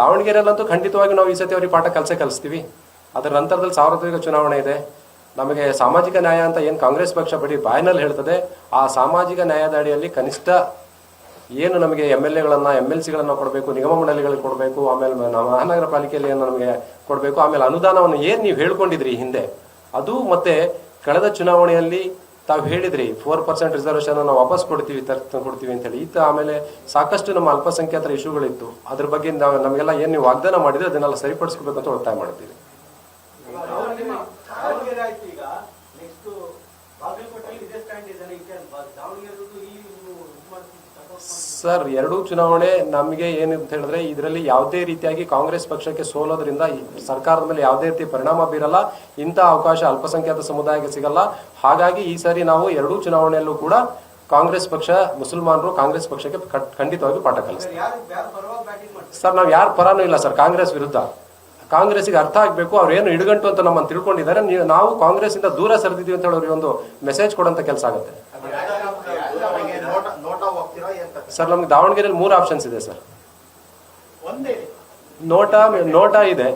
ದಾವಣಗೆರೆಯಲ್ಲಂತೂ ಖಂಡಿತವಾಗಿ ನಾವು ಈ ಸತಿ ಅವ್ರಿಗೆ ಪಾಠ ಕಲಿಸ್ತೀವಿ. ಅದರ ನಂತರದಲ್ಲಿ ಸಾರ್ವತ್ರಿಕ ಚುನಾವಣೆ ಇದೆ. ನಮಗೆ ಸಾಮಾಜಿಕ ನ್ಯಾಯ ಅಂತ ಏನು ಕಾಂಗ್ರೆಸ್ ಪಕ್ಷ ಬರೀ ಬಾಯಿನಲ್ಲಿ ಹೇಳ್ತದೆ, ಆ ಸಾಮಾಜಿಕ ನ್ಯಾಯದ ಅಡಿಯಲ್ಲಿ ಕನಿಷ್ಠ ಏನು ನಮಗೆ MLAಗಳನ್ನ MLCಗಳನ್ನ ಕೊಡಬೇಕು, ನಿಗಮ ಮಂಡಳಿಗಳಿಗೆ ಕೊಡಬೇಕು, ಆಮೇಲೆ ಮಹಾನಗರ ಪಾಲಿಕೆಯಲ್ಲಿ ಏನು ನಮಗೆ ಕೊಡಬೇಕು, ಆಮೇಲೆ ಅನುದಾನವನ್ನು ಏನು ನೀವು ಹೇಳ್ಕೊಂಡಿದ್ರಿ ಹಿಂದೆ ಅದು, ಮತ್ತೆ ಕಳೆದ ಚುನಾವಣೆಯಲ್ಲಿ ತಾವು ಹೇಳಿದ್ರಿ 4% ರಿಸರ್ವೇಷನ್ ನಾವು ವಾಪಸ್ ಕೊಡ್ತೀವಿ ಅಂತ ಹೇಳಿ. ಆಮೇಲೆ ಸಾಕಷ್ಟು ನಮ್ಮ ಅಲ್ಪಸಂಖ್ಯಾತರ ಇಶ್ಯೂಗಳಿತ್ತು. ಅದ್ರ ಬಗ್ಗೆ ನಮಗೆಲ್ಲ ಏನು ನೀವು ವಾಗ್ದಾನ ಮಾಡಿದ್ರೆ ಅದನ್ನೆಲ್ಲ ಸರಿಪಡಿಸ್ಕೋಬೇಕು ಅಂತ ಒತ್ತಾಯ ಮಾಡ್ತೀವಿ. ಸರ್, ಎರಡೂ ಚುನಾವಣೆ ನಮಗೆ ಏನಂತ ಹೇಳಿದ್ರೆ ಇದರಲ್ಲಿ ಯಾವುದೇ ರೀತಿಯಾಗಿ ಕಾಂಗ್ರೆಸ್ ಪಕ್ಷಕ್ಕೆ ಸೋಲೋದ್ರಿಂದ ಸರ್ಕಾರದ ಮೇಲೆ ಯಾವುದೇ ರೀತಿ ಪರಿಣಾಮ ಬೀರಲ್ಲ. ಇಂಥ ಅವಕಾಶ ಅಲ್ಪಸಂಖ್ಯಾತ ಸಮುದಾಯಕ್ಕೆ ಸಿಗಲ್ಲ. ಹಾಗಾಗಿ ಈ ಸಾರಿ ನಾವು ಎರಡೂ ಚುನಾವಣೆಯಲ್ಲೂ ಕೂಡ ಕಾಂಗ್ರೆಸ್ ಪಕ್ಷ, ಮುಸಲ್ಮಾನರು ಕಾಂಗ್ರೆಸ್ ಪಕ್ಷಕ್ಕೆ ಖಂಡಿತವಾಗಿ ಪಾಠ ಕಲಿಸ್ತಾರೆ. ಸರ್, ನಾವು ಯಾರ ಪರನೂ ಇಲ್ಲ ಸರ್. ಕಾಂಗ್ರೆಸ್ ವಿರುದ್ಧ. ಕಾಂಗ್ರೆಸ್ಗೆ ಅರ್ಥ ಆಗ್ಬೇಕು ಅವ್ರೇನು ಇಡುಗಂಟು ಅಂತ ನಮ್ಮನ್ನು ತಿಳ್ಕೊಂಡಿದ್ದಾರೆ. ನಾವು ಕಾಂಗ್ರೆಸ್ ಇಂದ ದೂರ ಸರಿದಿದ್ದೀವಿ ಅಂತ ಹೇಳಿ ಅವ್ರಿಗೆ ಒಂದು ಮೆಸೇಜ್ ಕೊಡೋಂತ ಕೆಲಸ ಆಗುತ್ತೆ. ಸರ್, ನಮ್ಗೆ ದಾವಣಗೆರೆಯಲ್ಲಿ 3 ಆಪ್ಷನ್ಸ್ ಇದೆ ಸರ್. ನೋಟಾ ಇದೆ.